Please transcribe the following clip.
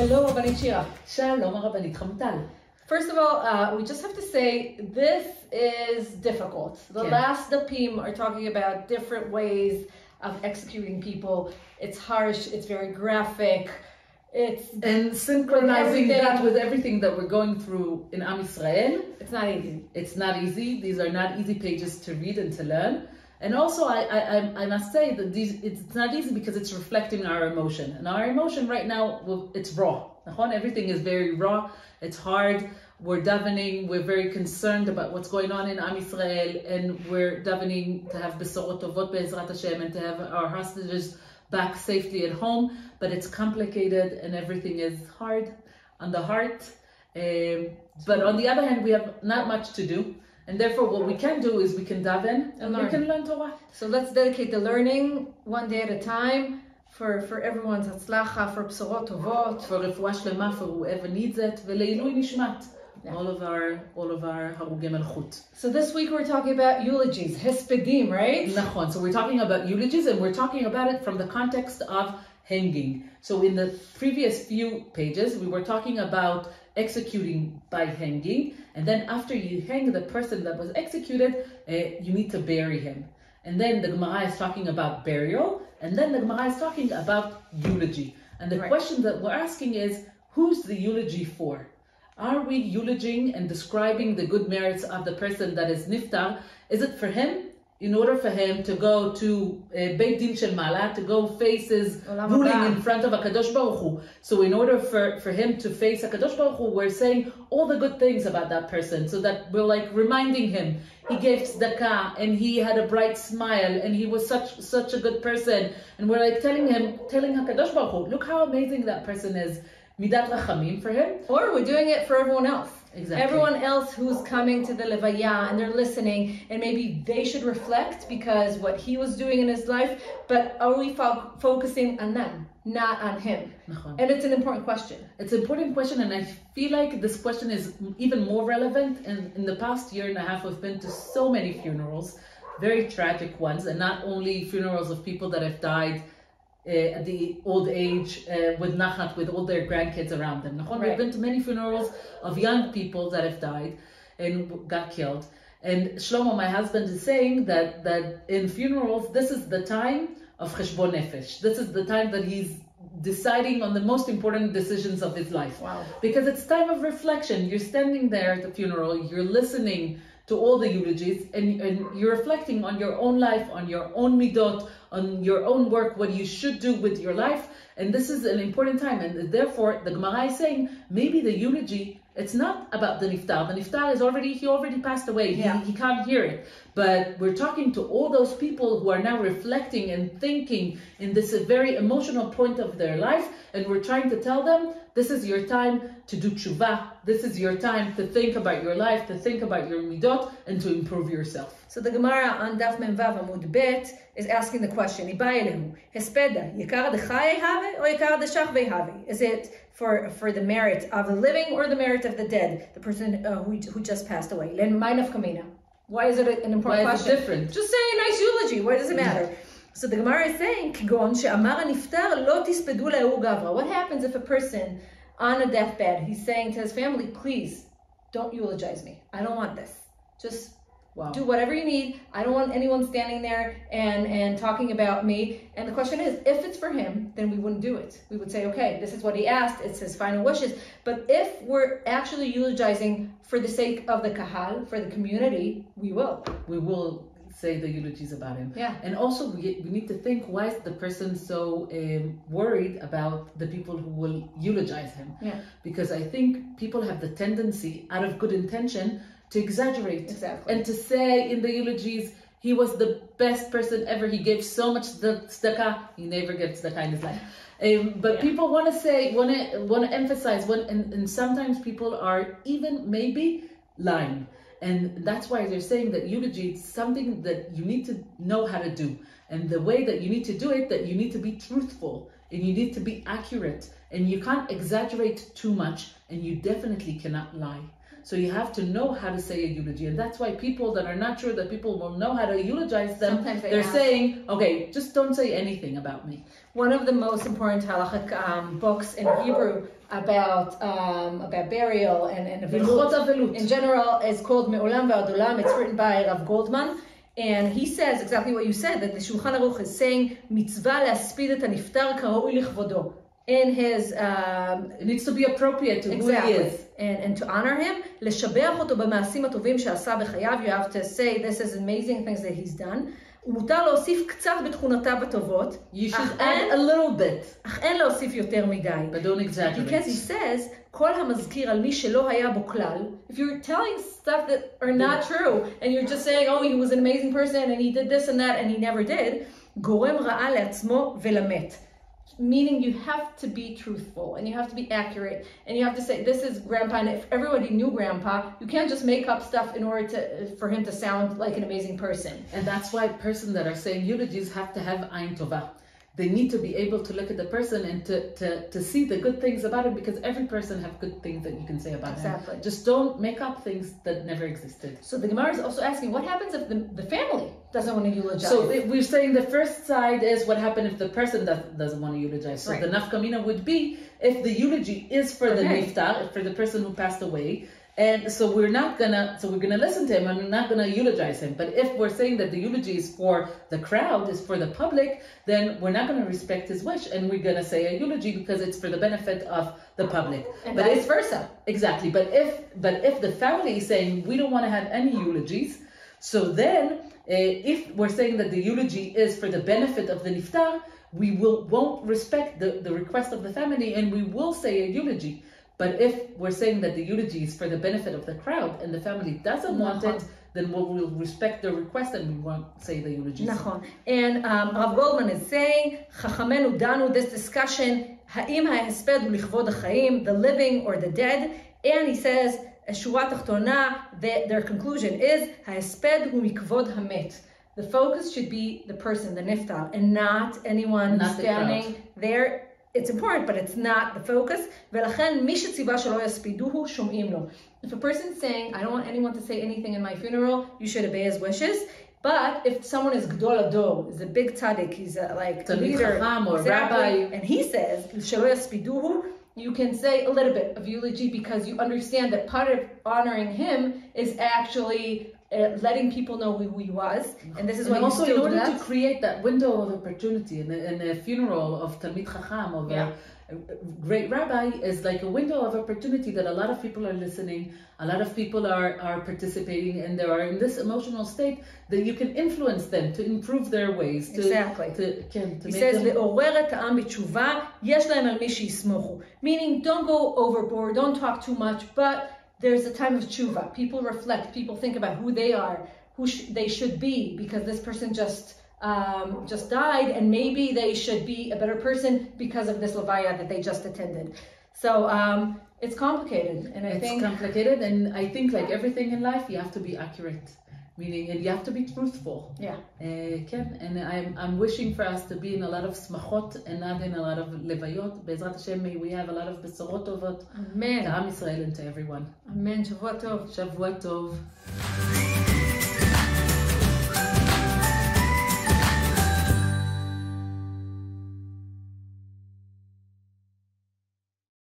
Hello, Rabbanit Shira. Shalom, Rabbanit Hamutal. First of all, we just have to say this is difficult. The last dapim are talking about different ways of executing people. It's harsh, it's very graphic. And synchronizing that with everything that we're going through in Am Yisrael. It's not easy. It's not easy. These are not easy pages to read and to learn. And also, I must say that it's not easy because it's reflecting our emotion. And our emotion right now, it's raw. Everything is very raw. It's hard. We're davening. We're very concerned about what's going on in Am Yisrael. And we're davening to have besorot tovot be'ezrat Hashem and to have our hostages back safely at home. But it's complicated and everything is hard on the heart. But on the other hand, we have not much to do. And therefore, what we can do is we can daven and we can learn Torah. So let's dedicate the learning one day at a time for everyone's hatzlacha, for besorot tovot, for refuah shlema, for whoever needs it, v'leilui nishmat. All of our harugei malchut. So this week we're talking about eulogies, hespedim, right? Nachon. So we're talking about eulogies, and we're talking about it from the context of hanging. So in the previous few pages, we were talking about executing by hanging, and then after you hang the person that was executed, you need to bury him. And then the Gemara is talking about burial, and then the Gemara is talking about eulogy. And the question that we're asking is, who's the eulogy for? Are we eulogizing and describing the good merits of the person that is niftar? Is it for him? In order for him to go to Beit Din Shel Ma'ala, to go face his ruling in front of HaKadosh Baruch Hu. So in order for him to face HaKadosh Baruch Hu, we're saying all the good things about that person, so that we're like reminding him, he gave tzedakah, and he had a bright smile, and he was such a good person. And we're like telling HaKadosh Baruch Hu, look how amazing that person is. Midat Rachamim for him. Or we're doing it for everyone else. Exactly. Everyone else who's coming to the levaya and they're listening, and maybe they should reflect because what he was doing in his life, but are we focusing on them, not on him? And it's an important question. It's an important question, and I feel like this question is even more relevant. And in the past year and a half, we've been to so many funerals, very tragic ones, and not only funerals of people that have died at the old age, with nachat, with all their grandkids around them. Right. We've been to many funerals of young people that have died and got killed. And Shlomo, my husband, is saying that in funerals, this is the time of cheshbon nefesh. This is the time that he's deciding on the most important decisions of his life. Wow. Because it's time of reflection. You're standing there at the funeral, you're listening to all the eulogies, and you're reflecting on your own life, on your own midot, on your own work, what you should do with your life. And this is an important time. And therefore, the Gemara is saying, maybe the eulogy, it's not about the niftar. The niftar is he already passed away. Yeah. He can't hear it. But we're talking to all those people who are now reflecting and thinking in this very emotional point of their life. And we're trying to tell them, this is your time to do tshuva. This is your time to think about your life, to think about your midot, and to improve yourself. So the Gemara on Daf Mem Vav Amud Bet is asking the question, Hespeda, Yikar Dechai Have or Yikar Deshachve Have? Is it for the merit of the living or the merit of the dead, the person who just passed away? Len Mainaf Kamina. Why is it an important question? Why is it different? Just say a nice eulogy. Why does it matter? So the Gemara is saying, what happens if a person on a deathbed, he's saying to his family, please don't eulogize me. I don't want this. Just do whatever you need. I don't want anyone standing there and talking about me. And the question is, if it's for him, then we wouldn't do it. We would say, okay, this is what he asked. It's his final wishes. But if we're actually eulogizing for the sake of the kahal, for the community, we will. We will say the eulogies about him. Yeah. And also we need to think, why is the person so worried about the people who will eulogize him? Yeah. Because I think people have the tendency, out of good intention, to exaggerate. Exactly. And to say in the eulogies, he was the best person ever, he gave so much tzedakah. He never gave tzedakah in his life. But people want to emphasize, and sometimes people are even maybe lying. And that's why they're saying that eulogy is something that you need to know how to do. And the way that you need to do it, that you need to be truthful and you need to be accurate. And you can't exaggerate too much, and you definitely cannot lie. So you have to know how to say a eulogy. And that's why people that are not sure that people will know how to eulogize them, they're saying, okay, just don't say anything about me. One of the most important halachic books in Hebrew about burial and velut in general is called Me'olam Va'ad Olam. It's written by Rav Goldman. And he says exactly what you said, that the Shulchan Aruch is saying, mitzvah להספיד את הנפטר כראוי לכבודו. In his, it needs to be appropriate to who he is. And to honor him, לשבח אותו במעשים הטובים שעשה בחייו. You have to say, this is amazing things that he's done. ומותר להוסיף קצת בתכונותיו הטובות. You should add a little bit. אך אין להוסיף יותר מדי. But don't exaggerate. Because he says, כל המזכיר על מי שלא היה בו כלל, if you're telling stuff that are not true, and you're just saying, oh, he was an amazing person, and he did this and that, and he never did, גורם רעה לעצמו ולמת. Meaning you have to be truthful, and you have to be accurate, and you have to say, this is Grandpa, and if everybody knew Grandpa, you can't just make up stuff in order for him to sound like an amazing person. And that's why persons that are saying eulogies have to have ayin tova. They need to be able to look at the person and to see the good things about him, because every person have good things that you can say about him. Just don't make up things that never existed. So the Gemara is also asking, what happens if the family doesn't want to eulogize? So we're saying the first side is what happens if the person doesn't want to eulogize. So the nafkamina would be if the eulogy is for the niftar, for the person who passed away. And so we're gonna listen to him and we're not gonna eulogize him. But if we're saying that the eulogy is for the crowd, is for the public, then we're not gonna respect his wish, and we're gonna say a eulogy because it's for the benefit of the public. And vice versa. Exactly. But if the family is saying we don't want to have any eulogies, so then if we're saying that the eulogy is for the benefit of the niftar, we won't respect the request of the family, and we will say a eulogy. But if we're saying that the eulogy is for the benefit of the crowd and the family doesn't want it, then we'll respect the request and we won't say the eulogy. And Rav Goldman is saying, Chachamenu danu, this discussion, ha'im ha'hesped hu lichvod ha'chaim, the living or the dead. And he says, shura tachtona, their conclusion is, ha'hesped hu mikvod hamet. The focus should be the person, the niftar, and not anyone standing there. It's important, but it's not the focus. If a person's saying, I don't want anyone to say anything in my funeral, you should obey his wishes. But if someone is Gdol Ador, is a big tzaddik, he's like a leader, or rabbi, and he says, you can say a little bit of eulogy because you understand that part of honoring him is actually letting people know who he was, and this is what also in order to create that window of opportunity in a funeral of Talmid Chacham, of a great rabbi, is like a window of opportunity that a lot of people are listening, a lot of people are participating, and they are in this emotional state that you can influence them to improve their ways. He says, meaning don't go overboard, don't talk too much, but there's a time of tshuva. People reflect, people think about who they are, who they should be, because this person just died, and maybe they should be a better person because of this levaya that they just attended. So it's complicated, and I think like everything in life, you have to be accurate, meaning and you have to be truthful. Yeah. And I'm wishing for us to be in a lot of smachot and not in a lot of levayot. Be'ezrat Hashem, may we have a lot of besorot tovot. Amen. To Am Yisrael and to everyone. Amen. Shavua tov. Shavua tov.